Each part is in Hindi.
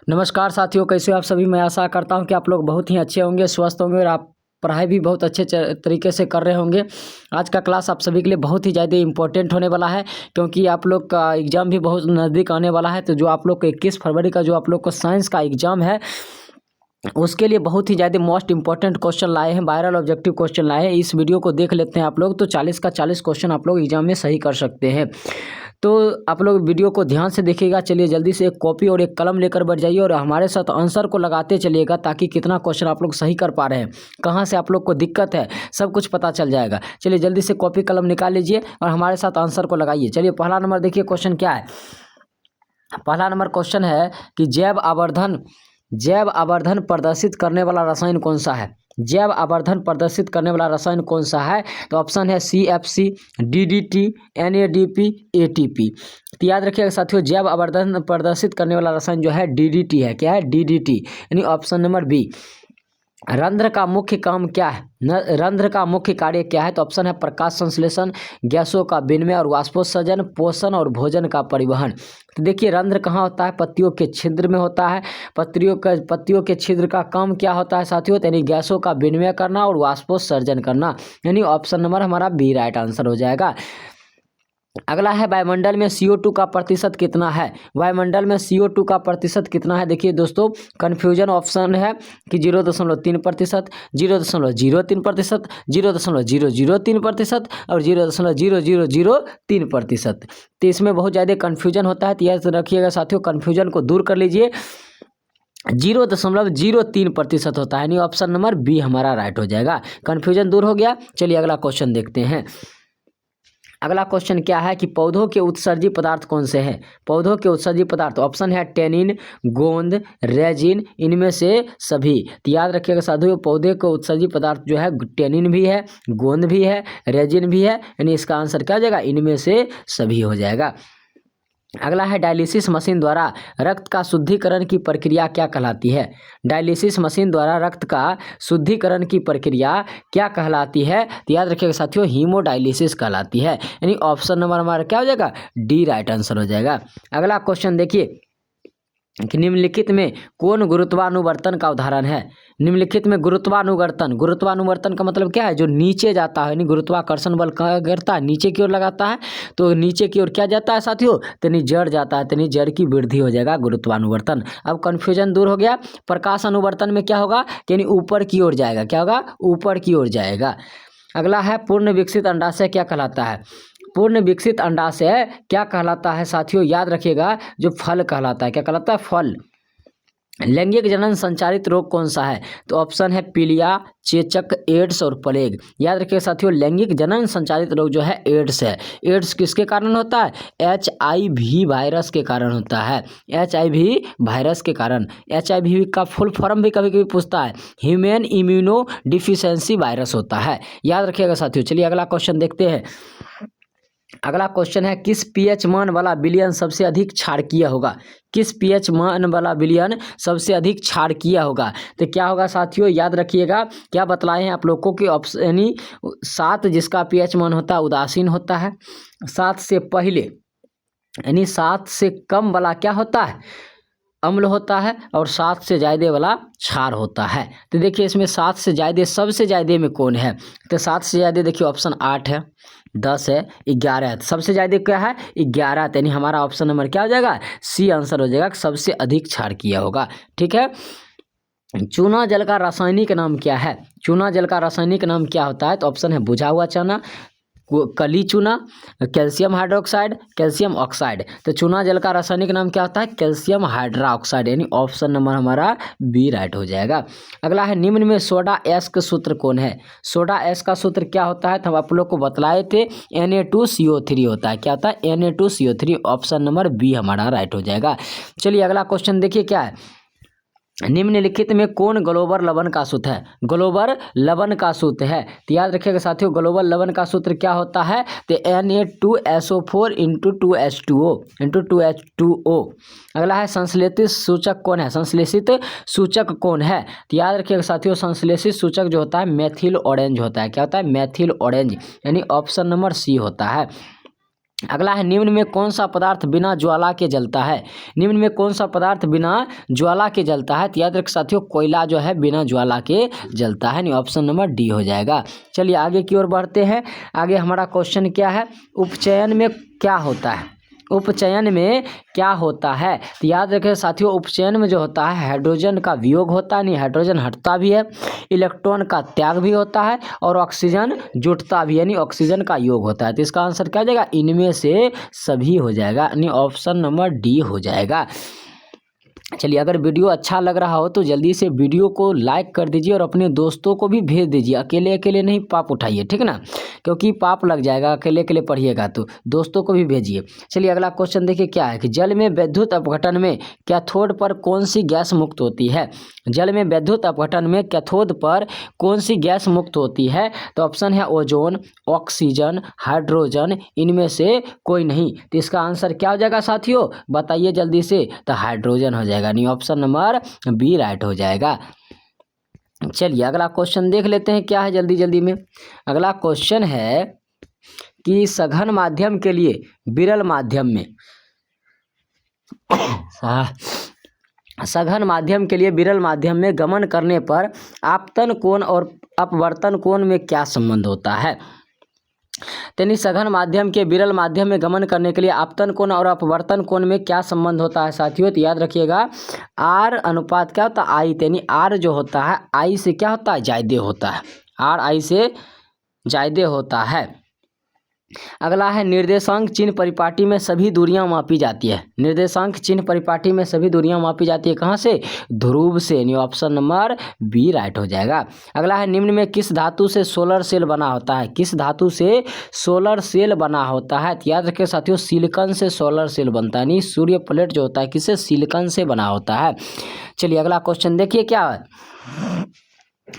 नमस्कार साथियों, कैसे हो आप सभी। मैं आशा करता हूं कि आप लोग बहुत ही अच्छे होंगे, स्वस्थ होंगे और आप पढ़ाई भी बहुत अच्छे तरीके से कर रहे होंगे। आज का क्लास आप सभी के लिए बहुत ही ज़्यादा इंपॉर्टेंट होने वाला है, क्योंकि आप लोग का एग्ज़ाम भी बहुत नज़दीक आने वाला है। तो जो आप लोग को 21 फरवरी का जो आप लोग को साइंस का एग्ज़ाम है, उसके लिए बहुत ही ज़्यादा मोस्ट इंपॉर्टेंट क्वेश्चन लाए हैं, वायरल ऑब्जेक्टिव क्वेश्चन लाए हैं। इस वीडियो को देख लेते हैं आप लोग, तो 40 का 40 क्वेश्चन आप लोग एग्जाम में सही कर सकते हैं। तो आप लोग वीडियो को ध्यान से देखिएगा। चलिए जल्दी से एक कॉपी और एक कलम लेकर बैठ जाइए और हमारे साथ आंसर को लगाते चलिएगा, ताकि कितना क्वेश्चन आप लोग सही कर पा रहे हैं, कहाँ से आप लोग को दिक्कत है, सब कुछ पता चल जाएगा। चलिए जल्दी से कॉपी कलम निकाल लीजिए और हमारे साथ आंसर को लगाइए। चलिए पहला नंबर देखिए, क्वेश्चन क्या है। पहला नंबर क्वेश्चन है कि जैव आवर्धन प्रदर्शित करने वाला रसायन कौन सा है। जैव आवर्धन प्रदर्शित करने वाला रसायन कौन सा है। तो ऑप्शन है CFC, DDT, NADP, ATP। तो याद रखिएगा साथियों, जैव आवर्धन प्रदर्शित करने वाला रसायन जो है DDT है। क्या है? DDT, यानी ऑप्शन नंबर बी। रंध्र का मुख्य काम क्या है? रंध्र का मुख्य कार्य क्या है? तो ऑप्शन है प्रकाश संश्लेषण, गैसों का विनिमय और वाष्पोत्सर्जन, पोषण और भोजन का परिवहन। तो देखिए रंध्र कहाँ होता है? पत्तियों के छिद्र में होता है। पत्तियों के छिद्र का काम क्या होता है साथियों? यानी गैसों का विनिमय करना और वाष्पोत्सर्जन करना, यानी ऑप्शन नंबर हमारा बी राइट आंसर हो जाएगा। अगला है वायुमंडल में CO2 का प्रतिशत कितना है। वायुमंडल में CO2 का प्रतिशत कितना है? देखिए दोस्तों, कन्फ्यूजन ऑप्शन है कि 0.3%, 0.03%, 0.003% और 0.0003%। तो इसमें बहुत ज़्यादा कन्फ्यूजन होता है, तो याद रखिएगा साथियों, कन्फ्यूजन को दूर कर लीजिए। 0.03% होता है, यानी ऑप्शन नंबर बी हमारा राइट हो जाएगा। कन्फ्यूजन दूर हो गया। चलिए अगला क्वेश्चन देखते हैं। अगला क्वेश्चन क्या है कि पौधों के उत्सर्जी पदार्थ कौन से हैं। पौधों के उत्सर्जी पदार्थ, ऑप्शन है टेनिन, गोंद, रेजिन, इनमें से सभी। तो याद रखिएगा साथियों, पौधे के उत्सर्जी पदार्थ जो है टेनिन भी है, गोंद भी है, रेजिन भी है, यानी इसका आंसर क्या हो जाएगा? इनमें से सभी हो जाएगा। अगला है डायलिसिस मशीन द्वारा रक्त का शुद्धिकरण की प्रक्रिया क्या कहलाती है। डायलिसिस मशीन द्वारा रक्त का शुद्धिकरण की प्रक्रिया क्या कहलाती है? तो याद रखिएगा साथियों, हीमोडायलिसिस कहलाती है, यानी ऑप्शन नंबर हमारा क्या हो जाएगा? डी राइट आंसर हो जाएगा। अगला क्वेश्चन देखिए कि निम्नलिखित में कौन गुरुत्वानुवर्तन का उदाहरण है। निम्नलिखित में गुरुत्वानुवर्तन का मतलब क्या है? जो नीचे जाता है, यानी गुरुत्वाकर्षण बल कहाँ गिरता है? नीचे की ओर लगाता है, तो नीचे की ओर क्या जाता है साथियों? यानी जड़ जाता है, यानी जड़ की वृद्धि हो जाएगा गुरुत्वानुवर्तन। अब कन्फ्यूजन दूर हो गया। प्रकाश अनुवर्तन में क्या होगा? यानी ऊपर की ओर जाएगा। क्या होगा? ऊपर की ओर जाएगा। अगला है पूर्ण विकसित अंडाशय क्या कहलाता है। पूर्ण विकसित अंडाशय क्या कहलाता है साथियों? याद रखिएगा, जो फल कहलाता है। क्या कहलाता है? फल। लैंगिक जनन संचारित रोग कौन सा है? तो ऑप्शन है पीलिया, चेचक, एड्स और प्लेग। याद रखिए साथियों, लैंगिक जनन संचारित रोग जो है एड्स है। एड्स किसके कारण होता है? HIV वायरस के कारण होता है। HIV वायरस के कारण। HIV का फुल फॉर्म भी कभी कभी पूछता है, ह्यूमन इम्यूनो डिफिशियंसी वायरस होता है। याद रखिएगा साथियों। चलिए अगला क्वेश्चन देखते हैं। अगला क्वेश्चन है किस pH मान वाला विलयन सबसे अधिक क्षारकीय होगा। किस pH मान वाला विलयन सबसे अधिक क्षारकीय होगा। तो क्या होगा साथियों? याद रखिएगा, क्या बतलाए हैं आप लोग को कि ऑप्शन यानी 7 जिसका pH मान होता है उदासीन होता है। 7 से पहले यानी 7 से कम वाला क्या होता है? अम्ल होता है, और 7 से ज़्यादा वाला क्षार होता है। तो देखिए इसमें 7 से ज़्यादा, सबसे ज़्यादा में कौन है? तो 7 से ज़्यादा देखिए ऑप्शन 8 है, 10 है, 11 है। सबसे ज़्यादा क्या है? 11, यानी हमारा ऑप्शन नंबर क्या हो जाएगा? सी आंसर हो जाएगा, सबसे अधिक क्षार किया होगा। ठीक है। चूना जल का रासायनिक नाम क्या है? चूना जल का रासायनिक नाम क्या होता है? तो ऑप्शन है बुझा हुआ चना, कली चूना, कैल्शियम हाइड्रोक्साइड, कैल्शियम ऑक्साइड। तो चूना जल का रासायनिक नाम क्या होता है? कैल्शियम हाइड्रोक्साइड, यानी ऑप्शन नंबर हमारा बी राइट हो जाएगा। अगला है निम्न में सोडा एस का सूत्र कौन है। सोडा एस का सूत्र क्या होता है? तो हम आप लोग को बतलाए थे, Na2CO3 होता है। क्या होता है? Na2CO3, ऑप्शन नंबर बी हमारा राइट हो जाएगा। चलिए अगला क्वेश्चन देखिए क्या है। निम्नलिखित में कौन ग्लोबल लवण का सूत्र है। ग्लोबल लवण का सूत्र है, तो याद रखिएगा साथियों, ग्लोबल लवण का सूत्र क्या होता है? तो Na2SO4 × 2H2O × 2H2O। अगला है संश्लेषित सूचक कौन है। संश्लेषित सूचक कौन है? तो याद रखिएगा साथियों, संश्लेषित सूचक जो होता है मेथिल ऑरेंज होता है। क्या होता है? मेथिल ऑरेंज, यानी ऑप्शन नंबर सी होता है। अगला है निम्न में कौन सा पदार्थ बिना ज्वाला के जलता है? निम्न में कौन सा पदार्थ बिना ज्वाला के जलता है? तो याद रख साथियों, कोयला जो है बिना ज्वाला के जलता है। नहीं, ऑप्शन नंबर डी हो जाएगा। चलिए आगे की ओर बढ़ते हैं। आगे हमारा क्वेश्चन क्या है, उपचयन में क्या होता है? उपचयन में क्या होता है? तो याद रखें साथियों, उपचयन में जो होता है हाइड्रोजन का वियोग होता है, नहीं हाइड्रोजन हटता भी है, इलेक्ट्रॉन का त्याग भी होता है और ऑक्सीजन जुटता भी है, यानी ऑक्सीजन का योग होता है। तो इसका आंसर क्या हो जाएगा, इनमें से सभी हो जाएगा, यानी ऑप्शन नंबर डी हो जाएगा। चलिए, अगर वीडियो अच्छा लग रहा हो तो जल्दी से वीडियो को लाइक कर दीजिए और अपने दोस्तों को भी भेज दीजिए। अकेले अकेले नहीं पाप उठाइए, ठीक ना, क्योंकि पाप लग जाएगा। अकेले अकेले पढ़िएगा तो दोस्तों को भी भेजिए। चलिए अगला क्वेश्चन देखिए क्या है कि जल में विद्युत अपघटन में कैथोड पर कौन सी गैस मुक्त होती है? जल में विद्युत अपघटन में कैथोड पर कौन सी गैस मुक्त होती है? तो ऑप्शन है ओजोन, ऑक्सीजन, हाइड्रोजन, इनमें से कोई नहीं। तो इसका आंसर क्या हो जाएगा साथियों, बताइए जल्दी से। तो हाइड्रोजन हो जाएगा, नहीं ऑप्शन नंबर बी राइट हो जाएगा। चलिए अगला क्वेश्चन देख लेते हैं क्या है जल्दी जल्दी में। अगला क्वेश्चन है कि सघन माध्यम के लिए विरल माध्यम में सघन माध्यम के लिए विरल माध्यम में गमन करने पर आपतन कोण और अपवर्तन कोण में क्या संबंध होता है? यानी सघन माध्यम के विरल माध्यम में गमन करने के लिए आपतन कोण और अपवर्तन कोण में क्या संबंध होता है साथियों? तो याद रखिएगा, आर अनुपात क्या होता है, आई। यानी आर जो होता है आई से क्या होता है, ज्यादा होता है। आर आई से ज्यादा होता है। अगला है निर्देशांक चिन्ह परिपाटी में सभी दूरियां मापी जाती है। निर्देशांक चिन्ह परिपाटी में सभी दूरियां मापी जाती है कहाँ से, ध्रुव से, यानी ऑप्शन नंबर बी राइट हो जाएगा। अगला है निम्न में किस धातु से सोलर सेल बना होता है? किस धातु से सोलर सेल बना होता है? तो याद रखिए साथियों, सिलिकॉन से सोलर सेल बनता है, यानी सूर्य प्लेट जो होता है किससे, सिलिकॉन से बना होता है। चलिए अगला क्वेश्चन देखिए क्या है।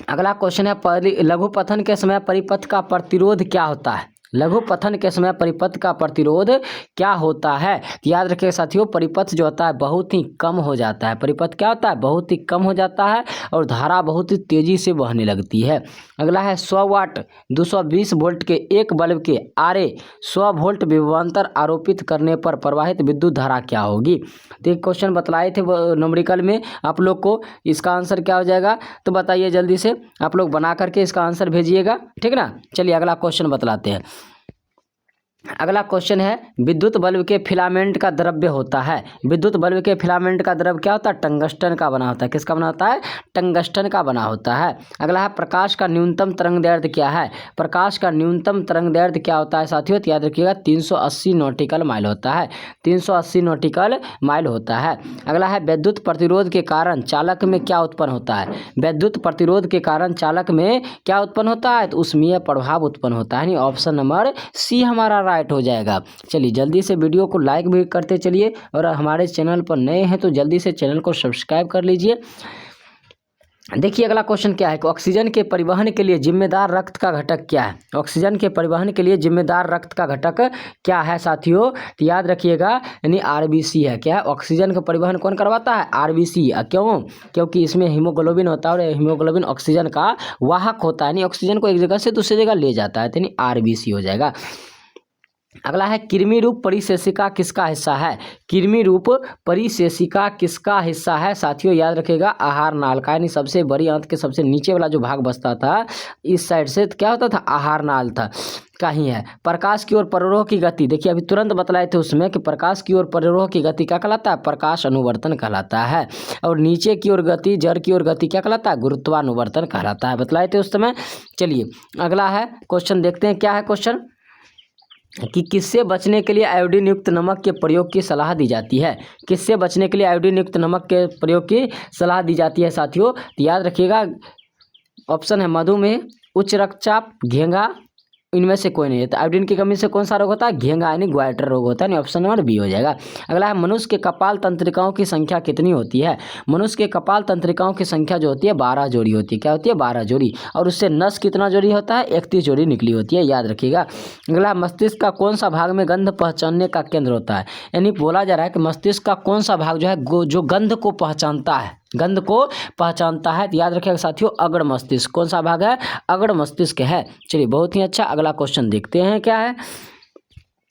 अगला क्वेश्चन है लघु पथन के समय परिपथ का प्रतिरोध क्या होता है? लघु पथन के समय परिपथ का प्रतिरोध क्या होता है? याद रखिए साथियों, परिपथ जो होता है बहुत ही कम हो जाता है। परिपथ क्या होता है, बहुत ही कम हो जाता है और धारा बहुत ही तेजी से बहने लगती है। अगला है 100 वाट 220 वोल्ट के एक बल्ब के आरे 100 वोल्ट विभवांतर आरोपित करने पर प्रवाहित विद्युत धारा क्या होगी? तो एक क्वेश्चन बतलाए थे न्यूमेरिकल में आप लोग को, इसका आंसर क्या हो जाएगा तो बताइए जल्दी से, आप लोग बना करके इसका आंसर भेजिएगा, ठीक ना। चलिए अगला क्वेश्चन बतलाते हैं। अगला क्वेश्चन है विद्युत बल्ब के फिलामेंट का द्रव्य होता है। विद्युत बल्ब के फिलामेंट का द्रव्य क्या होता है, टंगस्टन का बना होता है। किसका बना होता है, टंगस्टन का बना होता है। अगला है प्रकाश का न्यूनतम तरंगदैर्ध्य क्या है? प्रकाश का न्यूनतम तरंगदैर्ध्य क्या होता है साथियों? तो याद रखिएगा 380 नॉटिकल माइल होता है। 380 नॉटिकल माइल होता है। अगला है विद्युत प्रतिरोध के कारण चालक में क्या उत्पन्न होता है? विद्युत प्रतिरोध के कारण चालक में क्या उत्पन्न होता है? तो ऊष्मीय प्रभाव उत्पन्न होता है। ऑप्शन नंबर सी हमारा राइट हो जाएगा। चलिए जल्दी से वीडियो को लाइक भी करते चलिए और हमारे चैनल पर नए हैं तो जल्दी से चैनल को सब्सक्राइब कर लीजिए। देखिए अगला क्वेश्चन क्या है कि ऑक्सीजन के परिवहन के लिए जिम्मेदार रक्त का घटक क्या है? ऑक्सीजन के परिवहन के लिए जिम्मेदार रक्त का घटक क्या है साथियों? तो याद रखिएगा, यानी आरबीसी है। क्या है, ऑक्सीजन का परिवहन कौन करवाता है? आरबीसी। क्यों? क्योंकि इसमें हीमोग्लोबिन होता है और हीमोग्लोबिन ऑक्सीजन का वाहक होता है, यानी ऑक्सीजन को एक जगह से दूसरी जगह ले जाता है, तो यानी आरबीसी हो जाएगा। अगला है कृमि रूप परिशेषिका किसका हिस्सा है? कृमि रूप परिशेषिका किसका हिस्सा है साथियों? याद रखिएगा आहार नाल का, यानी सबसे बड़ी आंत के सबसे नीचे वाला जो भाग बचता था इस साइड से, तो क्या होता था, आहार नाल था का ही है। प्रकाश की ओर प्ररोह की गति, देखिए अभी तुरंत बतलाए थे उसमें कि प्रकाश की ओर प्ररोह की गति क्या कहलाता है? प्रकाश अनुवर्तन कहलाता है। और नीचे की ओर गति, जड़ की ओर गति क्या कहलाता है? गुरुत्वानुवर्तन कहलाता है, बतलाए थे उस समय। चलिए अगला है क्वेश्चन देखते हैं क्या है क्वेश्चन कि किससे बचने के लिए आयोडीन युक्त नमक के प्रयोग की सलाह दी जाती है? किससे बचने के लिए आयोडीन युक्त नमक के प्रयोग की सलाह दी जाती है साथियों? तो याद रखिएगा ऑप्शन है मधुमेह, उच्च रक्तचाप, घेंघा, इनमें से कोई नहीं है। तो आयोडीन की कमी से कौन सा रोग होता है? घेंघा यानी ग्वाइटर रोग होता है। ऑप्शन नंबर बी हो जाएगा। अगला है मनुष्य के कपाल तंत्रिकाओं की संख्या कितनी होती है? मनुष्य के कपाल तंत्रिकाओं की संख्या जो होती है 12 जोड़ी होती है। क्या होती है? 12 जोड़ी। और उससे नस कितना जोड़ी होता है? 31 जोड़ी निकली होती है, याद रखिएगा। अगला मस्तिष्क का कौन सा भाग में गंध पहचानने का केंद्र होता है? यानी बोला जा रहा है कि मस्तिष्क का कौन सा भाग जो है जो गंध को पहचानता है, गंध को पहचानता है। तो याद रखिएगा साथियों अग्र मस्तिष्क। कौन सा भाग है? अग्र मस्तिष्क है। चलिए बहुत ही अच्छा। अगला क्वेश्चन देखते हैं क्या है।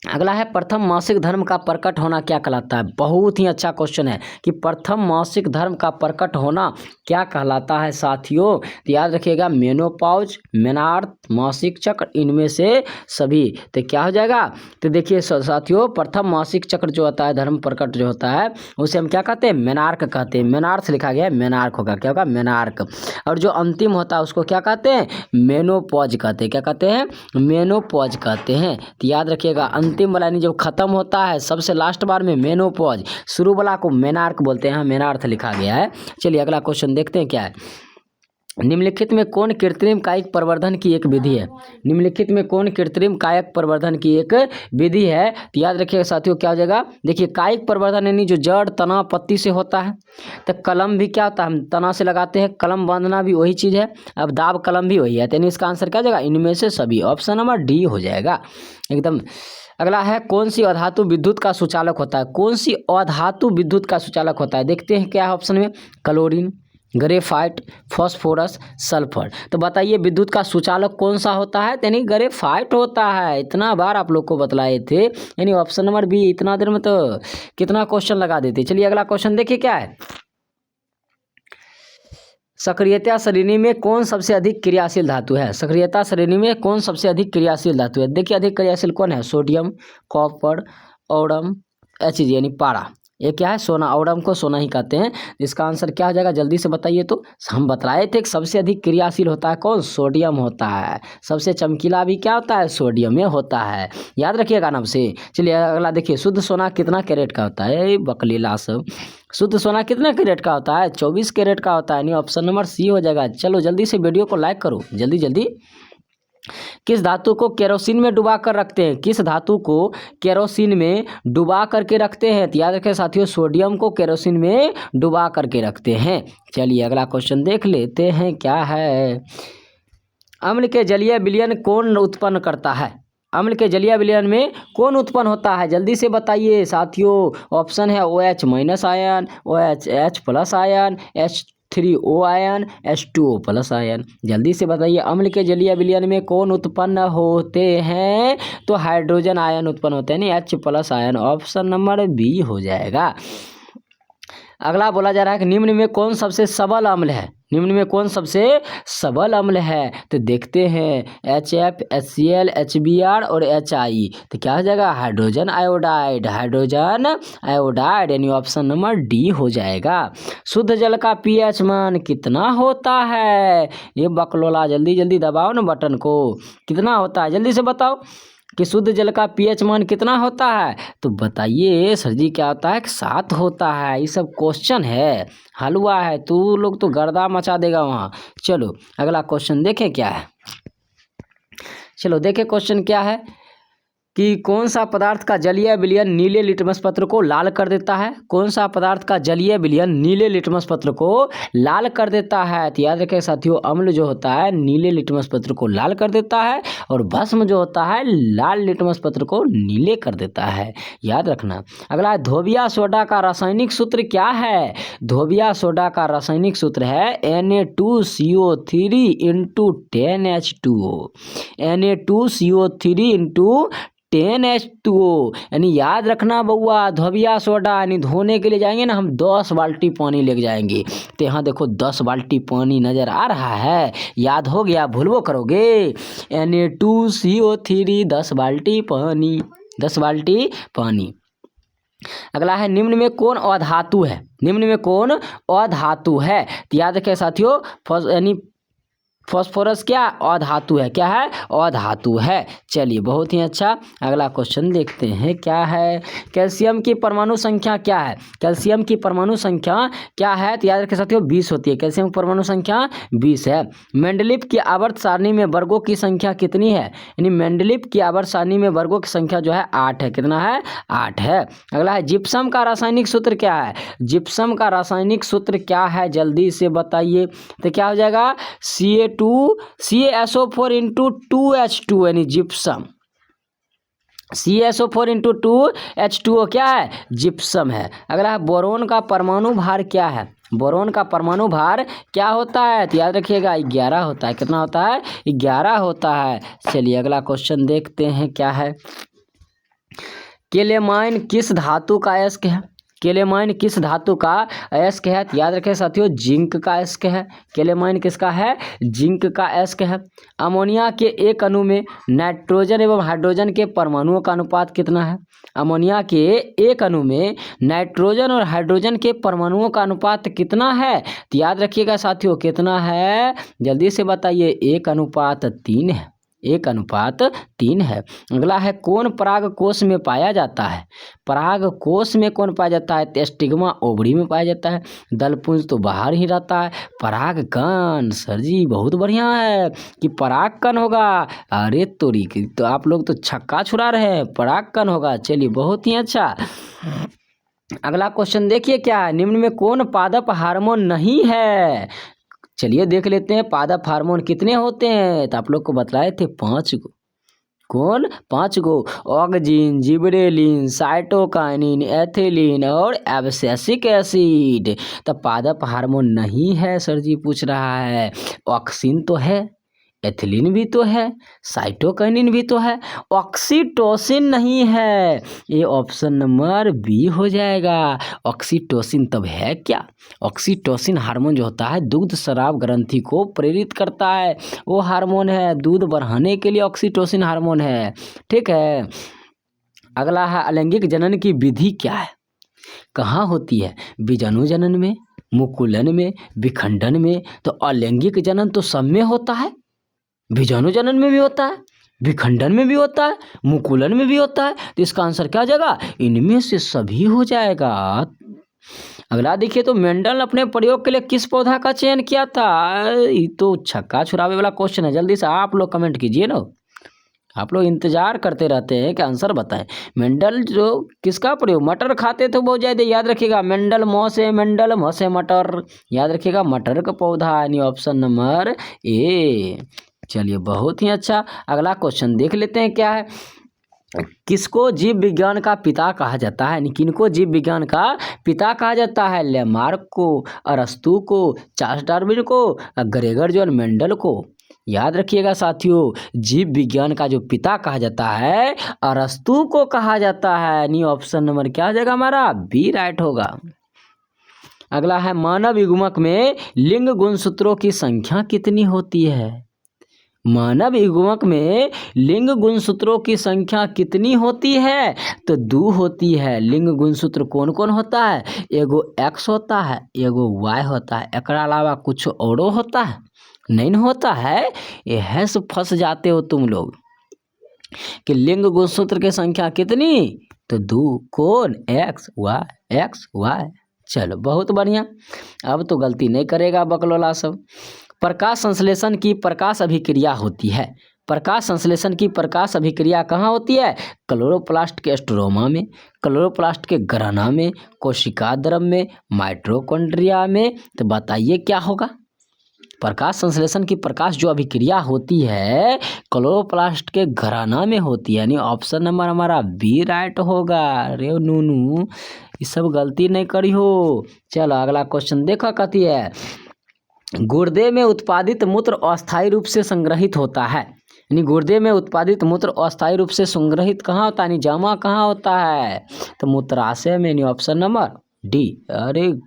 अगला है प्रथम मासिक धर्म का प्रकट होना क्या कहलाता है। बहुत ही अच्छा क्वेश्चन है कि प्रथम मासिक धर्म का प्रकट होना क्या कहलाता है साथियों। तो याद रखिएगा मेनोपॉज, मेनार्थ, मासिक चक्र, इनमें से सभी। तो क्या हो जाएगा, तो देखिए साथियों प्रथम मासिक चक्र जो होता है, धर्म प्रकट जो होता है, उसे हम क्या कहते हैं, मेनार्क कहते हैं। मेनार्थ लिखा गया है, मेनार्क होगा, क्या होगा, मेनार्क। और जो अंतिम होता है उसको क्या कहते हैं, मेनोपॉज कहते हैं। क्या कहते हैं, मेनोपॉज कहते हैं। तो याद रखिएगा अंतिम वाला यानी जब खत्म होता है सबसे लास्ट बार में मेनोपॉज, शुरू वाला को मेनार्क बोलते हैं, मेनार्थ लिखा गया है। चलिए अगला क्वेश्चन देखते हैं क्या है। निम्नलिखित में कौन कृत्रिम कायिक प्रवर्धन की एक विधि है। निम्नलिखित में कौन कृत्रिम कायिक प्रवर्धन की एक विधि है। तो याद रखिएगा साथियों क्या हो जाएगा, देखिए कायिक प्रवर्धन यानी जो जड़ तना पत्ती से होता है। तो कलम भी क्या होता है, हम तना से लगाते हैं, कलम बांधना भी वही चीज़ है। अब दाब कलम भी वही है, तो इसका आंसर क्या हो जाएगा, इनमें से सभी। ऑप्शन नंबर डी हो जाएगा एकदम। अगला है कौन सी अधातु विद्युत का सुचालक होता है। कौन सी अधातु विद्युत का सुचालक होता है, देखते हैं क्या है ऑप्शन में, क्लोरीन, ग्रेफाइट, फास्फोरस, सल्फर। तो बताइए विद्युत का सुचालक कौन सा होता है, यानी ग्रेफाइट होता है। इतना बार आप लोग को बतलाए थे, यानी ऑप्शन नंबर बी। इतना देर में तो कितना क्वेश्चन लगा देते। चलिए अगला क्वेश्चन देखिए क्या है। सक्रियता श्रेणी में कौन सबसे अधिक क्रियाशील धातु है। सक्रियता श्रेणी में कौन सबसे अधिक क्रियाशील धातु है। देखिए अधिक क्रियाशील कौन है, सोडियम, कॉपर, ओडम, Hg यानी पारा। ये क्या है, सोना। ओडम को सोना ही कहते हैं। इसका आंसर क्या हो जाएगा, जल्दी से बताइए। तो हम बतलाए थे कि सबसे अधिक क्रियाशील होता है कौन, सोडियम होता है। सबसे चमकीला भी क्या होता है, सोडियम में होता है। याद रखिएगा नाम से। चलिए अगला देखिए, शुद्ध सोना कितना कैरेट का होता है। बकलीला सब, शुद्ध सोना कितने कैरेट का होता है, 24 कैरेट का होता है। यानी ऑप्शन नंबर सी हो जाएगा। चलो जल्दी से वीडियो को लाइक करो, जल्दी जल्दी। किस धातु को केरोसिन में डुबा कर रखते हैं। किस धातु को केरोसिन में डुबा करके रखते हैं। तो याद रखें साथियों, सोडियम को केरोसिन में डुबा करके रखते हैं। चलिए अगला क्वेश्चन देख लेते हैं क्या है। अम्ल के जलीय विलयन कौन उत्पन्न करता है। अम्ल के जलीय विलयन में कौन उत्पन्न होता है, जल्दी से बताइए साथियों। ऑप्शन है OH- ion, OH+ ion, H3O ion, H2O+ ion. जल्दी से बताइए अम्ल के जलीय विलयन में कौन उत्पन्न होते हैं। तो हाइड्रोजन आयन उत्पन्न होते हैं, यानी H+ ion. Option number B हो जाएगा। अगला बोला जा रहा है कि निम्न में कौन सबसे सबल अम्ल है। निम्न में कौन सबसे सबल अम्ल है। तो देखते हैं HF, HCl, HBr और HI। तो क्या हो जाएगा, हाइड्रोजन आयोडाइड। हाइड्रोजन आयोडाइड यानी ऑप्शन नंबर डी हो जाएगा। शुद्ध जल का pH मान कितना होता है। ये बकलोला जल्दी जल्दी दबाओ ना बटन को। कितना होता है जल्दी से बताओ कि शुद्ध जल का pH मान कितना होता है। तो बताइए सर जी क्या होता है, 7 होता है। ये सब क्वेश्चन है, हलवा है, तू लोग तो गर्दा मचा देगा वहाँ। चलो अगला क्वेश्चन देखें क्या है। चलो देखें क्वेश्चन क्या है कि कौन सा पदार्थ का जलीय विलयन नीले लिटमस पत्र को लाल कर देता है। कौन सा पदार्थ का जलीय विलयन नीले लिटमस पत्र को लाल कर देता है। तो याद रखें साथियों, अम्ल जो होता है नीले लिटमस पत्र को लाल कर देता है, और भस्म जो होता है लाल लिटमस पत्र को नीले कर देता है। याद रखना। अगला धोबिया सोडा का रासायनिक सूत्र क्या है। धोबिया सोडा का रासायनिक सूत्र है Na2CO3 × 10H2O। Na2CO3 × 10H2O। यानी याद रखना बउआ, धोबिया सोडा यानी धोने के लिए जाएंगे ना हम 10 बाल्टी पानी लेके जाएंगे। तो यहाँ देखो 10 बाल्टी पानी नज़र आ रहा है, याद हो गया, भूलवो करोगे। Na2CO3 10 बाल्टी पानी, 10 बाल्टी पानी। अगला है निम्न में कौन अधातु है। निम्न में कौन अधातु है। तो याद रखें साथियों, यानी फास्फोरस क्या अधातु है, क्या है अधातु है। चलिए बहुत ही अच्छा। अगला क्वेश्चन देखते हैं क्या है। कैल्शियम की परमाणु संख्या क्या है। कैल्शियम की परमाणु संख्या क्या है। तो याद रखें साथियों 20 होती है। कैल्शियम की परमाणु संख्या 20 है। मेंडलीफ की आवर्त सारणी में वर्गों की संख्या कितनी है। यानी मेंडलीफ की आवर्त सारणी में वर्गों की संख्या जो है 8 है। कितना है, 8 है। अगला है जिप्सम का रासायनिक सूत्र क्या है। जिप्सम का रासायनिक सूत्र क्या है, जल्दी से बताइए। तो क्या हो जाएगा, CaSO4 × 2H2 यानी जिप्सम। CaSO4 × 2H2O क्या है, जिप्सम है। अगला है बोरोन का परमाणु भार क्या है। बोरोन का परमाणु भार क्या होता है। तो याद रखिएगा 11 होता है। कितना होता है, 11 होता है। चलिए अगला क्वेश्चन देखते हैं क्या है। केलेमाइन किस धातु का अयस्क है? केलेमाइन किस धातु का अयस्क है? तो याद रखें साथियों, जिंक का अयस्क है। केलेमाइन किसका है? जिंक का अयस्क है। अमोनिया के एक अणु में नाइट्रोजन एवं हाइड्रोजन के परमाणुओं का अनुपात कितना है? अमोनिया के एक अणु में नाइट्रोजन और हाइड्रोजन के परमाणुओं का अनुपात कितना है? तो याद रखिएगा साथियों, कितना है? जल्दी से बताइए। 1:3 है। 1:3 है। अगला है, कौन पराग कोष में पाया जाता है? पराग कोष में कौन पाया जाता है? तो स्टिग्मा ओवरी में पाया जाता है। दलपुंज तो बाहर ही रहता है। परागकण, सर जी बहुत बढ़िया है कि परागकण होगा। अरे तोरी की, तो आप लोग तो छक्का छुड़ा रहे हैं, परागकण होगा। चलिए बहुत ही अच्छा। अगला क्वेश्चन देखिए क्या है, निम्न में कौन पादप हार्मोन नहीं है? चलिए देख लेते हैं पादप हार्मोन कितने होते हैं। तो आप लोग को बतलाए थे 5 गो। कौन? 5 गो। ऑक्जिन, जिबरेलिन, साइटोकाइनिन, एथिलीन और एब्सिसिक एसिड। तो पादप हार्मोन नहीं है, सर जी पूछ रहा है। ऑक्सिन तो है, एथिलीन भी तो है, साइटोकाइनिन भी तो है, ऑक्सीटोसिन नहीं है। ये ऑप्शन नंबर बी हो जाएगा। ऑक्सीटोसिन तब है क्या? ऑक्सीटोसिन हार्मोन जो होता है दुग्ध स्राव ग्रंथि को प्रेरित करता है, वो हार्मोन है। दूध बढ़ाने के लिए ऑक्सीटोसिन हार्मोन है। ठीक है। अगला है, अलैंगिक जनन की विधि क्या है? कहाँ होती है? बीजाणु जनन में, मुकुलन में, विखंडन में। तो अलैंगिक जनन तो सब में होता है। बीजाणु जनन में भी होता है, विखंडन में भी होता है, मुकुलन में भी होता है। तो इसका आंसर क्या हो जाएगा? इनमें से सभी हो जाएगा। अगला देखिए, तो मेंडल ने अपने प्रयोग के लिए किस पौधा का चयन किया था? ये तो छक्का छुड़ावे वाला क्वेश्चन है। जल्दी से आप लोग कमेंट कीजिए ना, आप लोग इंतजार करते रहते हैं कि आंसर बताएं। मेंडल जो किसका प्रयोग? मटर खाते थे बहुत ज़्यादा, याद रखिएगा। मेंडल मेंडल मौसे मटर, याद रखिएगा मटर का पौधा, यानी ऑप्शन नंबर ए। चलिए बहुत ही अच्छा। अगला क्वेश्चन देख लेते हैं क्या है। किसको जीव विज्ञान का पिता कहा जाता है? किनको जीव विज्ञान का पिता कहा जाता है? लेमार्क को, अरस्तु को, चार्ल्स डार्विन को, ग्रेगर जॉन मेंडल को। याद रखिएगा साथियों, जीव विज्ञान का जो पिता कहा जाता है अरस्तु को कहा जाता है। यानी ऑप्शन नंबर क्या हो जाएगा हमारा? बी राइट होगा। अगला है, मानव युग्मक में लिंग गुणसूत्रों की संख्या कितनी होती है? मानव युग्मक में लिंग गुणसूत्रों की संख्या कितनी होती है? तो 2 होती है। लिंग गुणसूत्र कौन कौन होता है? एगो X होता है, एगो Y होता है। एकरा अलावा कुछ और होता है? नहीं होता है। यह से फंस जाते हो तुम लोग कि लिंग गुणसूत्र की संख्या कितनी? तो 2। कौन? X Y। चलो बहुत बढ़िया, अब तो गलती नहीं करेगा बकलोला सब। प्रकाश संश्लेषण की प्रकाश अभिक्रिया होती है। प्रकाश संश्लेषण की प्रकाश अभिक्रिया कहाँ होती है? क्लोरोप्लास्ट के स्ट्रोमा में, क्लोरोप्लास्ट के ग्रहणा में, कोशिका द्रव में, माइटोकॉन्ड्रिया में। तो बताइए क्या होगा? प्रकाश संश्लेषण की प्रकाश जो अभिक्रिया होती है क्लोरोप्लास्ट के घराना में होती है। यानी ऑप्शन नंबर हमारा बी राइट होगा। अरे नूनू ये सब गलती नहीं करी हो। चलो अगला क्वेश्चन देखो, कहती है गुर्दे में उत्पादित मूत्र अस्थायी रूप से संग्रहित होता है। यानी गुर्दे में उत्पादित मूत्र अस्थायी रूप से संग्रहित कहाँ होता है? यानी जमा कहाँ होता है? तो मूत्राशय में। यानी ऑप्शन नंबर डी। अरे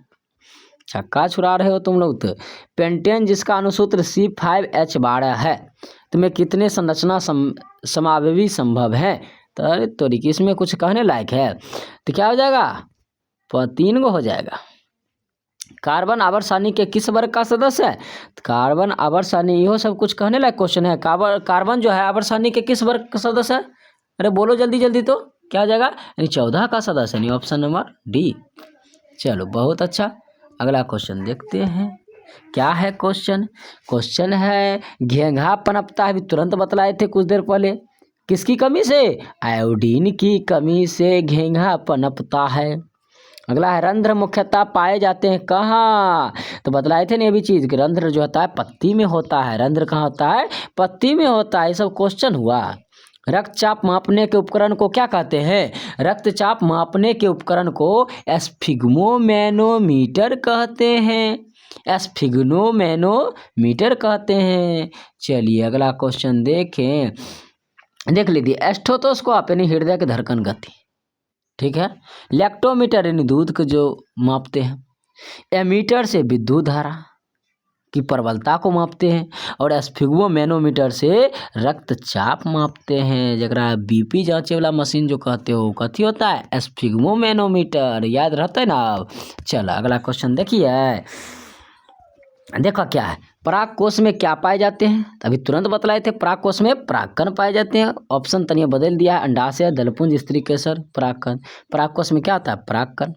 छक्का छुड़ा रहे हो तुम लोग तो। पेंटेन जिसका अनुसूत्र C5H12 है, तुम्हें कितने संरचना समावयवी संभव है? तो अरे तो इसमें कुछ कहने लायक है? तो क्या हो जाएगा? 3 गो हो जाएगा। कार्बन आवर्त सारणी के किस वर्ग का सदस्य है? कार्बन आवर्त सारणी, यहो सब कुछ कहने लायक क्वेश्चन है। कार्बन जो है आवर्त सारणी के किस वर्ग का सदस्य है? अरे बोलो जल्दी जल्दी, तो क्या हो जाएगा? यानी 14 का सदस्य, यानी ऑप्शन नंबर डी। चलो बहुत अच्छा। अगला क्वेश्चन देखते हैं क्या है क्वेश्चन। क्वेश्चन है घेंघा पनपता है, अभी तुरंत बतलाए थे कुछ देर पहले। किसकी कमी से? आयोडीन की कमी से घेंघा पनपता है। अगला है रंध्र मुख्यतः पाए जाते हैं कहाँ? तो बतलाए थे ना ये भी चीज कि रंध्र जो होता है पत्ती में होता है। रंध्र कहाँ होता है? पत्ती में होता है। ये सब क्वेश्चन हुआ। रक्तचाप मापने के उपकरण को क्या कहते हैं? रक्तचाप मापने के उपकरण को एस्फिग्मोमैनोमीटर कहते हैं। एस्फिग्मोमैनोमीटर कहते हैं। चलिए अगला क्वेश्चन देखें, देख लीजिए। एस्टोथोस्कोप यानी हृदय की धड़कन गति। ठीक है। लैक्टोमीटर यानी दूध को जो मापते हैं। एमीटर से विद्युत धारा की प्रबलता को मापते हैं। और स्फिग्मोमैनोमीटर से रक्तचाप मापते हैं। जरा बीपी जांचे वाला मशीन जो कहते हो कथी होता है, स्फिग्मोमैनोमीटर। याद रहता है ना। अब चलो अगला क्वेश्चन देखिए। देखा क्या है, पराग कोश में क्या पाए जाते हैं, अभी तुरंत बतलाए थे। पराग कोश में परागकण पाए जाते हैं। ऑप्शन तनिया बदल दिया है, अंडाशय, दलपुंज, स्त्री केसर, परागकण। पराग कोश में क्या होता है, परागकण।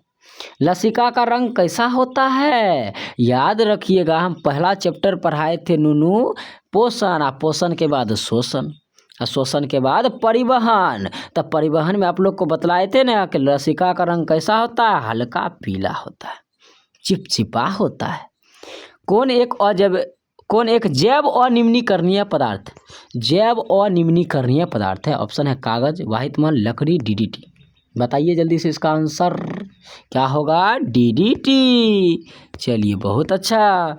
लसिका का रंग कैसा होता है, याद रखिएगा हम पहला चैप्टर पढ़ाए थे नूनू, पोषण। पोषण के बाद शोषण, शोषण के बाद परिवहन। तब परिवहन में आप लोग को बतलाए थे ना कि लसिका का रंग कैसा होता है, हल्का पीला होता है, चिपचिपा होता है। कौन एक जैव अनिम्नीकरणीय पदार्थ, जैव अनिम्नीकरणीय पदार्थ है। ऑप्शन है कागज, वाहित मान, लकड़ी, डीडीटी। बताइए जल्दी से इसका आंसर क्या होगा, डीडीटी। चलिए बहुत अच्छा।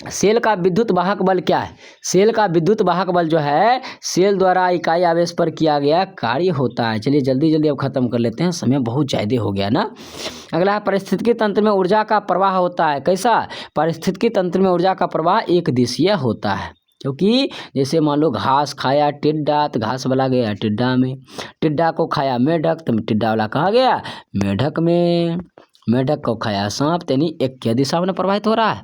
सेल का विद्युत वाहक बल क्या है, सेल का विद्युत वाहक बल जो है सेल द्वारा इकाई आवेश पर किया गया कार्य होता है। चलिए जल्दी जल्दी अब खत्म कर लेते हैं, समय बहुत ज़्यादा हो गया ना। अगला है, पारिस्थितिकी तंत्र में ऊर्जा का प्रवाह होता है कैसा, पारिस्थितिकी तंत्र में ऊर्जा का प्रवाह एक दिशीय होता है। क्योंकि जैसे मान लो घास खाया टिड्डा, तो घास वाला गया टिड्डा में, टिड्डा को खाया मेढक, तो टिड्डा वाला कहाँ गया, मेढक में, मेढक को खाया सांप, यानी एक क्या दिशा में प्रवाहित हो रहा है,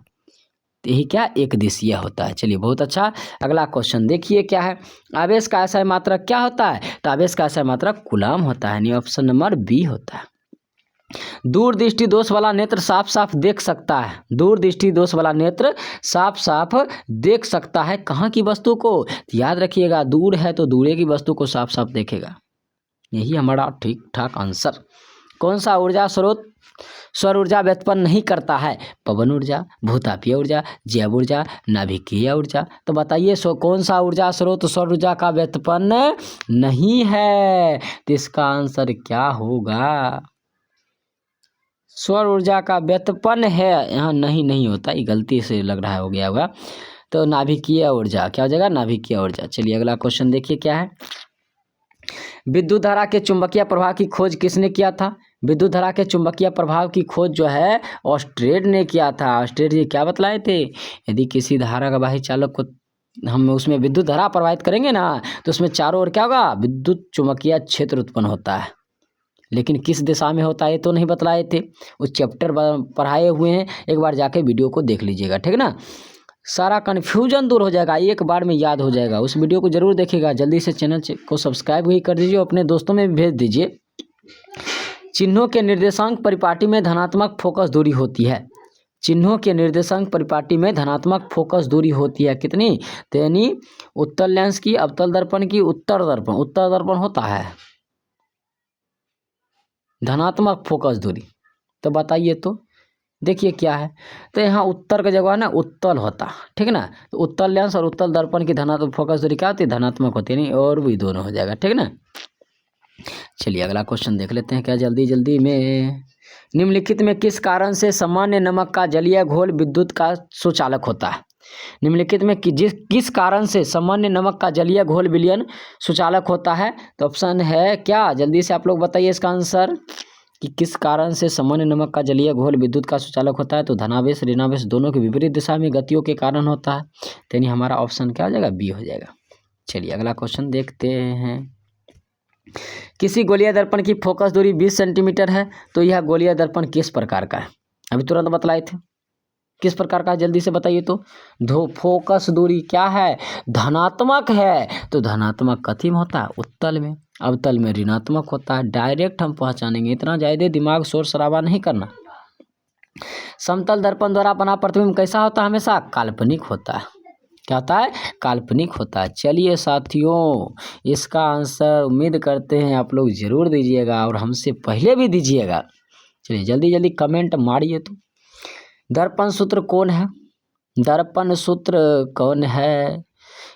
यही क्या एक दिशीय होता है। चलिए बहुत अच्छा। अगला क्वेश्चन देखिए क्या है, आवेश का एसआई मात्रक क्या होता है, तो आवेश का एसआई मात्रक कूलम होता है, यानी ऑप्शन नंबर बी होता है। दूरदृष्टि दोष वाला नेत्र साफ साफ देख सकता है, दूरदृष्टि दोष वाला नेत्र साफ साफ देख सकता है कहाँ की वस्तु को, याद रखिएगा दूर है तो दूरे की वस्तु को साफ साफ देखेगा, यही हमारा ठीक ठाक आंसर। कौन सा ऊर्जा स्रोत सौर ऊर्जा व्युत्पन्न नहीं करता है, पवन ऊर्जा, भूतापीय ऊर्जा, जैव ऊर्जा, नाभिकीय ऊर्जा। तो बताइए कौन सा ऊर्जा स्रोत सौर ऊर्जा का व्युत्पन्न नहीं है, तो इसका आंसर क्या होगा, सौर ऊर्जा का व्युत्पन्न है यहाँ नहीं होता, ये गलती से लग रहा है हो गया होगा, तो नाभिकीय ऊर्जा क्या हो जाएगा, नाभिकीय ऊर्जा। चलिए अगला क्वेश्चन देखिए क्या है, विद्युत धारा के चुंबकीय प्रभाव की खोज किसने किया था, विद्युत धारा के चुंबकीय प्रभाव की खोज जो है ऑस्ट्रेड ने किया था। ऑस्ट्रेड ये क्या बतलाए थे, यदि किसी धारावाही चालक को हम उसमें विद्युत धारा प्रवाहित करेंगे ना, तो उसमें चारों ओर क्या होगा, विद्युत चुंबकीय क्षेत्र उत्पन्न होता है, लेकिन किस दिशा में होता है तो नहीं बतलाए थे, उस चैप्टर पढ़ाए हुए हैं, एक बार जाके वीडियो को देख लीजिएगा, ठीक ना, सारा कन्फ्यूजन दूर हो जाएगा, एक बार में याद हो जाएगा। उस वीडियो को जरूर देखिएगा, जल्दी से चैनल को सब्सक्राइब भी कर दीजिए, अपने दोस्तों में भी भेज दीजिए। चिन्हों के निर्देशांक परिपाटी में धनात्मक फोकस दूरी होती है, चिन्हों के निर्देशांक परिपाटी में धनात्मक फोकस दूरी होती है कितनी, तो यानी उत्तल लेंस की, अवतल दर्पण की, उत्तर दर्पण होता है धनात्मक फोकस दूरी। तो बताइए तो देखिए क्या है, तो यहाँ उत्तर का जगह ना उत्तल होता, ठीक है ना, तो उत्तल लेंस और उत्तल दर्पण की धनात्मक फोकस दूरी क्या होती है, धनात्मक होती है, नहीं और भी दोनों हो जाएगा, ठीक ना। चलिए अगला क्वेश्चन देख लेते हैं क्या जल्दी में, निम्नलिखित में किस कारण से सामान्य नमक का जलीय घोल विद्युत का सुचालक होता है, निम्नलिखित में किस कारण से सामान्य नमक का जलीय घोल विलयन सुचालक होता है, तो ऑप्शन है क्या, जल्दी से आप लोग बताइए इसका आंसर कि किस कारण से सामान्य नमक का जलीय घोल विद्युत का सुचालक होता है, तो धनावेश ऋणावेश दोनों के विपरीत दिशा में गतियों के कारण होता है, यानी हमारा ऑप्शन क्या हो जाएगा, बी हो जाएगा। चलिए अगला क्वेश्चन देखते हैं, किसी गोलीय दर्पण की फोकस दूरी 20 सेंटीमीटर है, तो यह गोलीय दर्पण किस प्रकार का है, अभी तुरंत बतलाए थे, किस प्रकार का, जल्दी से बताइए तो फोकस दूरी क्या है, धनात्मक है, तो धनात्मक कथी में होता है, उत्तल में, अवतल में ऋणात्मक होता है, डायरेक्ट हम पहचानेंगे, इतना ज़्यादा दिमाग शोर शराबा नहीं करना। समतल दर्पण द्वारा बना प्रतिबिंब कैसा होता है, हमेशा काल्पनिक होता है, क्या होता है, काल्पनिक होता है। चलिए साथियों इसका आंसर उम्मीद करते हैं आप लोग जरूर दीजिएगा और हमसे पहले भी दीजिएगा। चलिए जल्दी कमेंट मारिए तो, दर्पण सूत्र कौन है, दर्पण सूत्र कौन है,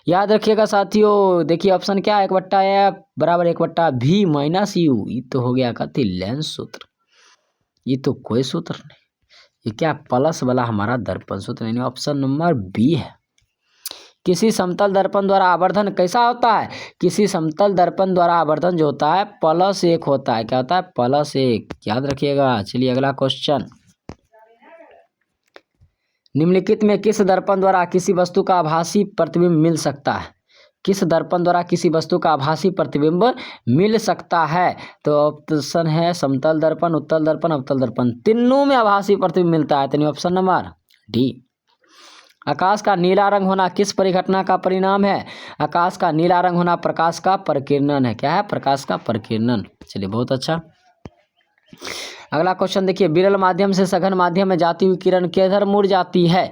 याद रखिएगा साथियों, देखिए ऑप्शन क्या है, 1/f बराबर 1/v माइनस यू, ये तो हो गया कथी, लेंस सूत्र, ये तो कोई सूत्र नहीं, ये क्या प्लस वाला हमारा दर्पण सूत्र, यानी ऑप्शन नंबर बी है, किसी समतल दर्पण द्वारा आवर्धन कैसा होता है? किसी समतल दर्पण द्वारा आवर्धन जो होता है +1 होता है। क्या होता है? +1, याद रखिएगा। चलिए अगला क्वेश्चन, निम्नलिखित में किस दर्पण द्वारा किसी वस्तु का आभासी प्रतिबिंब मिल सकता है? किस दर्पण द्वारा किसी वस्तु का आभासी प्रतिबिंब मिल सकता है? तो ऑप्शन है समतल दर्पण, उत्तल दर्पण, अवतल दर्पण, तीनों में आभासी प्रतिबिंब मिलता है। तो ऑप्शन नंबर डी। आकाश का नीला रंग होना किस परिघटना का परिणाम है? आकाश का नीला रंग होना प्रकाश का परिकिरणन है। क्या है? प्रकाश का परिकिरणन। चलिए बहुत अच्छा। अगला क्वेश्चन देखिए, विरल माध्यम से सघन माध्यम में जाती हुई किरण किधर मुड़ जाती है?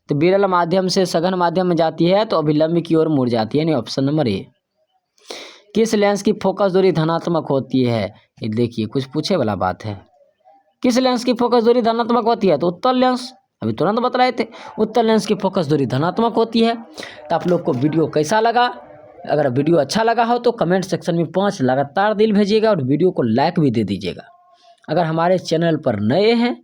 तो विरल माध्यम से सघन माध्यम में जाती है तो अभिलंब की ओर मुड़ जाती है। यानी ऑप्शन नंबर ए। किस लेंस की फोकस दूरी धनात्मक होती है? ये देखिए कुछ पूछे वाला बात है। किस लेंस की फोकस दूरी धनात्मक होती है? तो उत्तल लेंस, अभी तुरंत बतलाए थे, उत्तल लेंस की फोकस दूरी धनात्मक होती है। तो आप लोग को वीडियो कैसा लगा? अगर वीडियो अच्छा लगा हो तो कमेंट सेक्शन में 5 लगातार दिल भेजिएगा और वीडियो को लाइक भी दे दीजिएगा। अगर हमारे चैनल पर नए हैं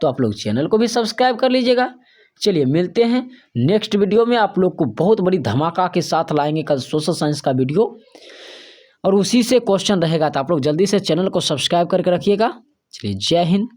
तो आप लोग चैनल को भी सब्सक्राइब कर लीजिएगा। चलिए मिलते हैं नेक्स्ट वीडियो में। आप लोग को बहुत बड़ी धमाका के साथ लाएंगे कल सोशल साइंस का वीडियो, और उसी से क्वेश्चन रहेगा। तो आप लोग जल्दी से चैनल को सब्सक्राइब करके रखिएगा। चलिए जय हिंद।